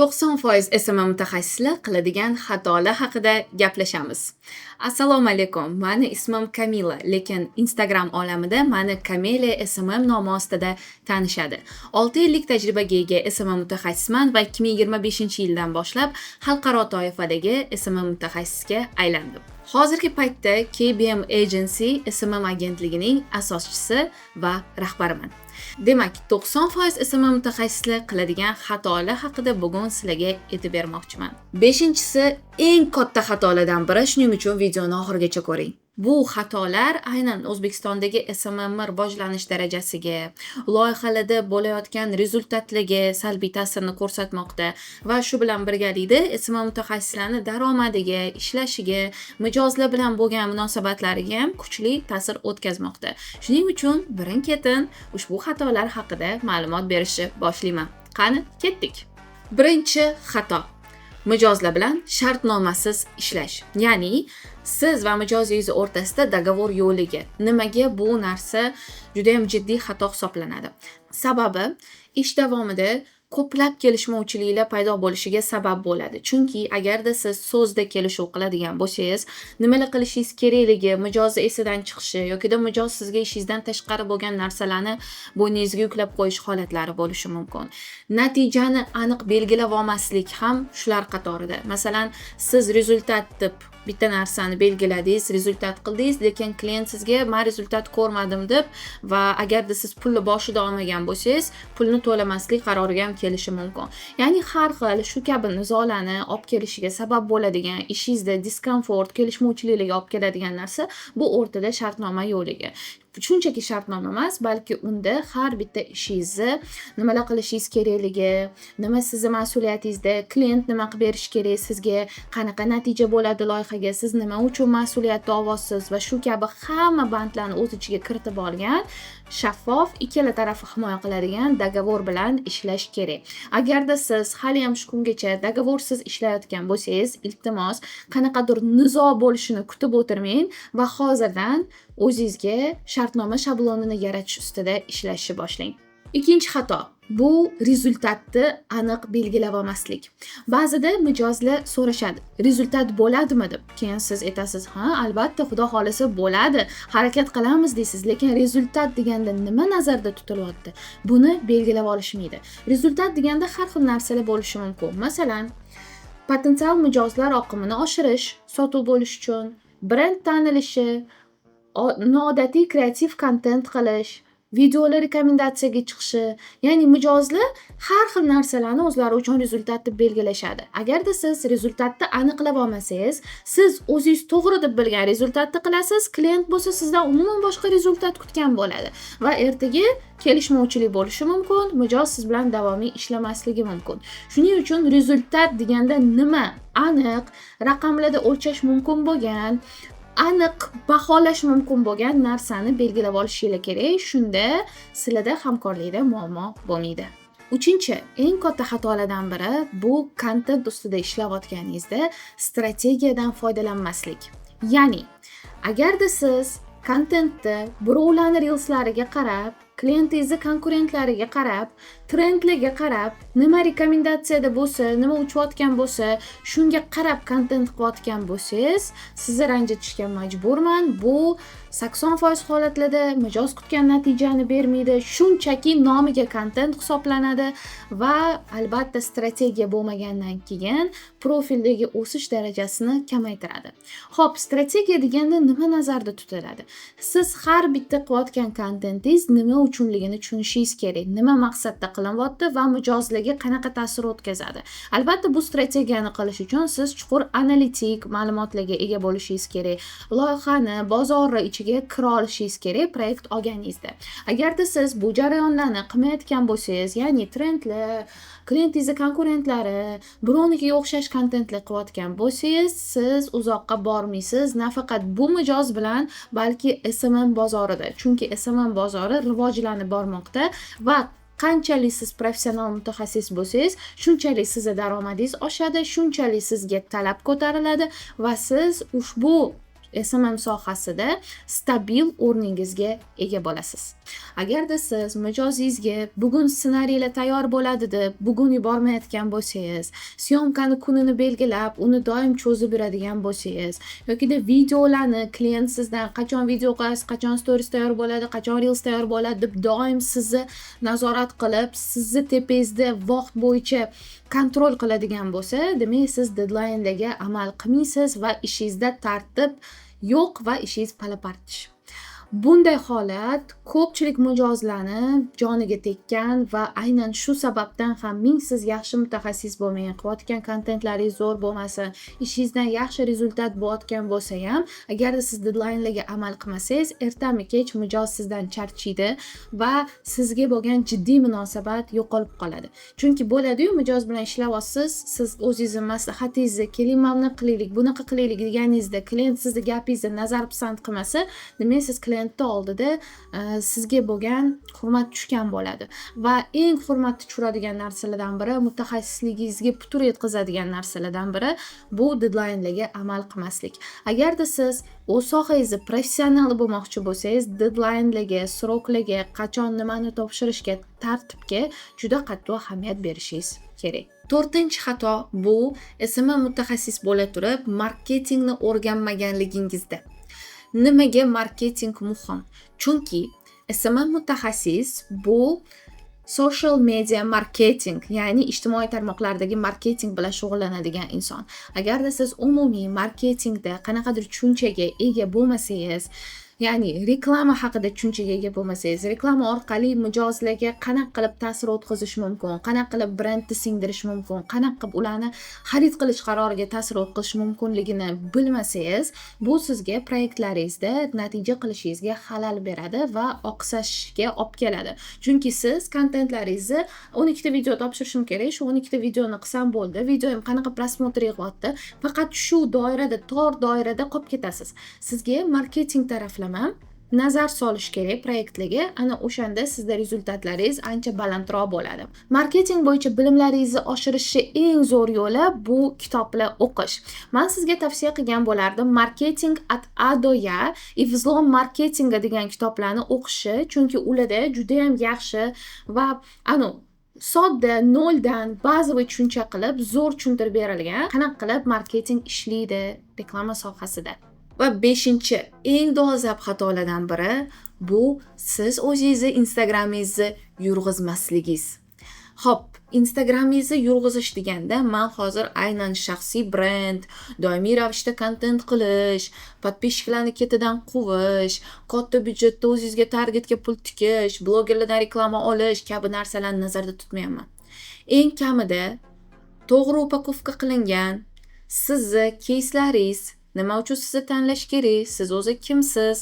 90% SMM mutaxassislar qiladigan xatolar haqida gaplashamiz. Assalomu alaykum. Meni ismim Kamila, lekin Instagram olamida meni Kamele SMM nomi ostida tanishadi. 6 yillik tajribaga ega SMM mutaxassisman va 2025-yildan boshlab xalqaro toifadagi SMM mutaxassisga aylandim. Hozirgi paytda KBM Agency SMM agentligining asoschisi va rahbariman. Demak, 90% SMM mutaxassislar qiladigan xatolar haqida bugun sizlarga aytib bermoqchiman. 5-si eng katta xatolardan biri, shuning uchun videoni oxirigacha ko'ring. Bu xatolar aynan O'zbekistondagi SMM rivojlanish darajasiga, loyihalarda bo'layotgan rezultatlarga salbiy ta'sirini ko'rsatmoqda va shu bilan birgalikda SMM mutaxassislarning daromadiga, ishlashiga, mijozlar bilan bo'lgan munosabatlariga ham kuchli ta'sir o'tkazmoqda. Shuning uchun birin-ketin ushbu xatolar haqida ma'lumot berishni boshlayman. Qani, ketdik. Birinchi xato: mijozlar bilan shartnomasiz ishlash. Ya'ni siz va mijozingiz o'rtasida dogovor yo'ligi. Nimaga bu narsa juda ham jiddiy xato hisoblanadi? Sababi, ish davomida ko'plab kelishmovchiliklar paydo bo'lishiga sabab bo'ladi. Chunki agarda siz so'zda kelishuv qiladigan bo'lsangiz, nimalar qilishingiz kerakligi, mijozni esidan chiqishi yoki mijoz sizga ishingizdan tashqari bo'lgan narsalarni bo'yningizga yuklab qo'yish holatlari bo'lishi mumkin. Natijani aniq belgilab olmaslik ham shular qatorida. Masalan, siz rezultat deb bitta narsani belgiladingiz, rezultat qildingiz, lekin klient sizga "Men rezultat ko'rmadim" deb va agarda siz pulni boshida olmagan bo'lsangiz, pulni to'lamaslik qaroriga ham kelishi mumkin. Ya'ni har xil shu kabi nizolarni olib kelishiga sabab bo'ladigan, ishingizda diskomfort, kelishmovchiliklarga olib keladigan narsa bu o'rtada shartnoma yo'ligi. Shunchaki shartnoma emas, balki unda har bitta ishingizni nimalar qilishingiz kerakligi, nima sizning mas'uliyatingizda, klient nima qilib berish kerak sizga, qanaqa natija bo'ladi loyihaga, siz nima uchun mas'uliyatni olasiz va shu kabi hamma bandlarni o'z ichiga kiritib olgan shaffof, ikkala tarafni himoya qiladigan dogovor bilan ishlash kerak. Agarda siz hali ham shu kungacha dogovorsiz ishlayotgan bo'lsangiz, iltimos qanaqadir nizo bo'lishini kutib o'tirmang va hozirdan o'zingizga shartnoma shablonini yaratish ustida ishlashni boshlang. Ikkinchi xato: bu rezultatni aniq belgilab olmaslik. Ba'zida mijozlar so'rashadi, rezultat bo'ladimi deb. Keyin siz aytasiz, "Ha, albatta, xudo xolisa bo'ladi, harakat qilamiz" deysiz, lekin rezultat deganda nima nazarda tutilyapti? Buni belgilab olishmaydi. Rezultat deganda har xil narsalar bo'lishi mumkin. Masalan, potensial mijozlar oqimini oshirish, sotuv bo'lish uchun, brend tanilishi, noodatiy kreativ kontent qilish, videolar rekomendatsiyaga chiqishi, ya'ni mijozlar har xil narsalarni o'zlari uchun rezultat deb belgilashadi. Agarda siz rezultatni aniqlab olmasangiz, siz o'zingiz to'g'ri deb bilgan rezultatni qilasiz, klient bo'lsa sizdan umuman boshqa rezultat kutgan bo'ladi va ertaga kelishmovchilik bo'lishi mumkin, mijoz siz bilan davomiy ishlamasligi mumkin. Shuning uchun rezultat deganda nima? Aniq, raqamlarda o'lchash mumkin bo'lgan, aniq baholash mumkin bo'lgan narsani belgilab olishingiz kerak. Shunda sizlarda hamkorlikda muammo bo'lmaydi. 3-chi eng katta xatolardan biri bu kontent ustida ishlayotganingizda strategiyadan foydalanmaslik. Ya'ni, agarda siz kontentni birovlarning reelslariga qarab, klientingizni konkurentlariga qarab, trendlarga qarab, nima rekomendatsiyada bo'lsa, nima uchayotgan bo'lsa, shunga qarab kontent qilayotgan bo'lsangiz, sizni ranjitishga majburman. Bu 80% holatlarda mijoz kutgan natijani bermaydi. Shunchaki nomiga kontent hisoblanadi va albatta strategiya bo'lmagandan keyin profildagi o'sish darajasini kamaytiradi. Xo'p, strategiya deganda nima nazarda tutiladi? Siz har bitta qilayotgan kontentingiz nima uchunligini tushunishingiz kerak. Nima maqsadda qilinyapti va mijozlarga qanaqa ta'sir o'tkazadi. Albatta, bu strategiyani qilish uchun siz chuqur analitik ma'lumotlarga ega bo'lishingiz kerak. Loyihani, bozorni ichiga kira olishingiz kerak proyekt olganingizda. Agarda siz bu jarayonlarni qilmayotgan bo'lsangiz, ya'ni trendlar, klientingiz konkurentlari, birovnikiga o'xshash kontentlar qilayotgan bo'lsangiz, siz uzoqqa bormaysiz. Nafaqat bu mijoz bilan, balki SMM bozorida. Chunki SMM bozori rivojlanib bormoqda va qanchalik siz professional mutaxassis bo'lsangiz, shunchalik sizning daromadingiz oshadi, shunchalik sizga talab ko'tariladi va siz ushbu SMM sohasida stabil o'rningizga ega bo'lasiz. Agarda siz mijozingizga bugun ssenariylar tayyor bo'ladi deb bugun yubormayotgan bo'lsangiz, syomkani kunini belgilab, uni doim cho'zib yuradigan bo'lsangiz, yokida videolarni klient sizdan qachon video qilasiz, qachon stories tayyor bo'ladi, qachon reels tayyor bo'ladi deb doim sizni nazorat qilib, sizni tepangizda vaqt bo'yicha kontrol qiladigan bo'lsa, demak siz deadline'larga amal qilmaysiz va ishingizda tartib yo'q va ishingiz pala-partish. Bunday holat ko'pchilik mijozlarni joniga tekkan va aynan shu sababdan ham siz yaxshi mutaxassis bo'lmang, qilayotgan kontentlaringiz zo'r bo'lmasa, ishingizdan yaxshi rezultat bo'layotgan bo'lsa ham, agarda siz deadline'larga amal qilmasangiz, ertami-kech mijoz sizdan charchaydi va sizga bo'lgan jiddiy munosabat yo'qolib qoladi. Chunki bo'ladi-yu, mijoz bilan ishlayapsiz, siz o'zingizning maslahatingizni, keling mana qilaylik, bunaqa qilaylik deganingizda, klient sizni gapingizni nazar pisand qilmasa, demak siz klient oldida sizga bo'lgan hurmat tushgan bo'ladi va eng hurmatni tushiradigan narsalardan biri, mutaxassisligingizga putur yetkazadigan narsalardan biri bu deadline'larga amal qilmaslik. Agarda siz o'z sohangizni professional bo'lmoqchi bo'lsangiz, deadline'larga, sroklarga, qachon nimani topshirishga, tartibga juda qattiq ahamiyat berishingiz kerak. 4-xato bu SMM mutaxassis bo'la turib, marketingni o'rganmaganligingizda. Nimaga marketing muhim? Chunki SMM mutaxassis bu social media marketing, ya'ni ijtimoiy tarmoqlardagi marketing bilan shug'ullanadigan inson. Agarda siz umumiy marketingda qanaqadir tushunchaga ega bo'lmasangiz, ya'ni reklama haqida tushunchaga ega bo'lmasangiz, reklama orqali mijozlarga qanaqa qilib ta'sir o'tkazish mumkin, qanaqa qilib brendni singdirish mumkin, qanaqa qilib ularni xarid qilish qaroriga ta'sir o'tkazish mumkinligini bilmasangiz, bu sizga proyektlaringizda natija qilishingizga xalal beradi va oqsashga olib keladi. Chunki siz kontentlaringizni 12 ta video topshirishim kerak, shu 12 ta videoni qilsam bo'ldi, videoim qanaqa prosmotr yig'yapti, faqat shu doirada, tor doirada qolib ketasiz. Sizga marketing taraflama nazar solish kerak proyektlarga, ana o'shanda sizda rezultatlaringiz ancha balandroq bo'ladi. Marketing bo'yicha bilimlaringizni oshirishni eng zo'r yo'li bu kitoblar o'qish. Men sizga tavsiya qilgan bo'lardim Marketing at Adoya, Ivzlom marketinga degan kitoblarni o'qishi, chunki ularda juda ham yaxshi va sodda, noldan bazaviy tushuncha qilib, zo'r tushuntirib berilgan, qanaqa qilib marketing ishlaydi reklama sohasida. Va 5-chi eng dolzarb xatolardan biri bu siz o'zingizni Instagramingizni yurg'izmasligingiz. Xo'p, Instagramingizni yurg'izish deganda men hozir aynan shaxsiy brend, doimiy ravishda kontent qilish, podpishchilarni ketidan quvish, katta byudjetda o'zingizga targetga pul tikish, blogerlardan reklama olish kabi narsalarni nazarda tutmayman. Eng kamida to'g'ri upakovka qilingan sizni кейslaringiz, nima uchun sizni tanlash kerak, siz o'zi kimsiz,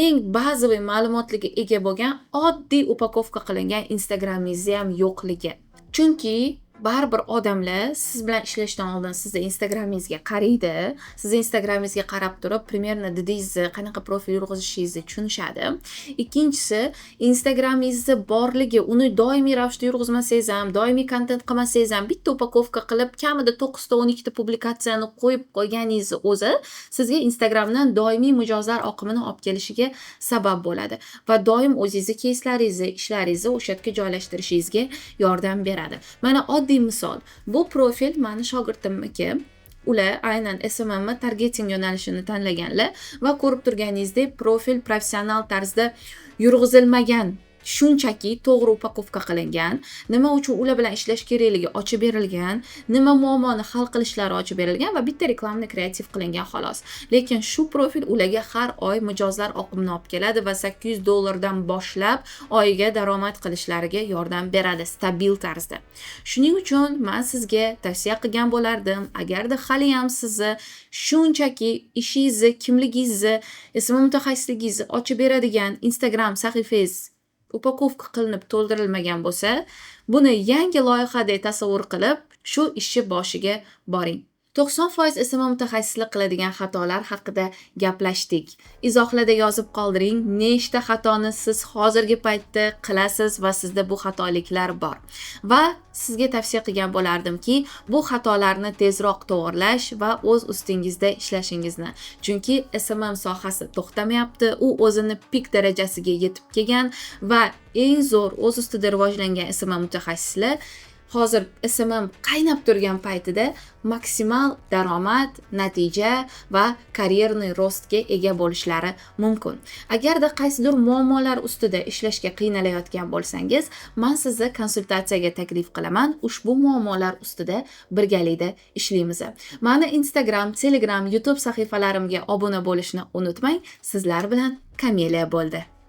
eng bazaviy ma'lumotlarga ega bo'lgan oddiy upakovka qilingan Instagramingizni ham yo'qligi. Chunki baribir odamlar siz bilan ishlashdan oldin sizni Instagramingizga qaraydi. Sizni Instagramingizga qarab turib, primerno didingizni, qanaqa profil yurg'izishingizni tushunishadi. Ikkinchisi, Instagramingizni borligi, uni doimiy ravishda yurg'izmasangiz ham, doimiy kontent qilmasangiz ham, bitta upakovka qilib, kamida 9 ta 12 ta publikatsiyani qo'yib qo'yganingizni o'zi sizga Instagramdan doimiy mijozlar oqimini olib kelishiga sabab bo'ladi va doim o'zingizni кейslaringizni, ishlaringizni o'sha yerga joylashtirishingizga yordam beradi. Mana misol, bu profil meni shogirdimniki. Ular aynan SMM targeting yo'nalishini tanlaganlar va ko'rib turganingizdek profil professional tarzda yurg'izilmagan, shunchaki to'g'ri upakovka qilingan, nima uchun ular bilan ishlash kerakligi ochib berilgan, nima muammoni hal qilishlari ochib berilgan va bitta reklamani kreativ qilingan xolos. Lekin shu profil ularga har oy mijozlar oqimini olib keladi va $800 dan boshlab oyiga daromad qilishlariga yordam beradi stabil tarzda. Shuning uchun men sizga tavsiya qilgan bo'lardim, agarda hali ham sizni shunchaki ishingizni, kimligingizni, SMM mutaxassisligingizni ochib beradigan Instagram sahifangiz upakovka qilinib to'ldirilmagan bo'lsa, buni yangi loyihadek tasavvur qilib, shu ishni boshiga boring. 90% SMM mutaxassislik qiladigan xatolar haqida gaplashdik. Izohlarda yozib qoldiring, nechta xatoni siz hozirgi paytda qilasiz va sizda bu xatoliklar bor. Va sizga tavsiya qilgan bo'lardimki, bu xatolarni tezroq to'g'irlash va o'z ustingizda ishlashingizni. Chunki SMM sohasi to'xtamayapti, u o'zini pik darajasiga yetib kelgan va eng zo'r o'z ustida rivojlangan SMM mutaxassislar hozir SMM qaynab turgan paytida maksimal daromad, natija va karyerniy rostga ega bo'lishlari mumkin. Agarda qaysidir muammolar ustida ishlashga qiynalayotgan bo'lsangiz, men sizni konsultatsiyaga taklif qilaman. Ushbu muammolar ustida birgalikda ishlaymiz. Meni Instagram, Telegram, YouTube sahifalarimga obuna bo'lishni unutmang. Sizlar bilan Kamila bo'ldi.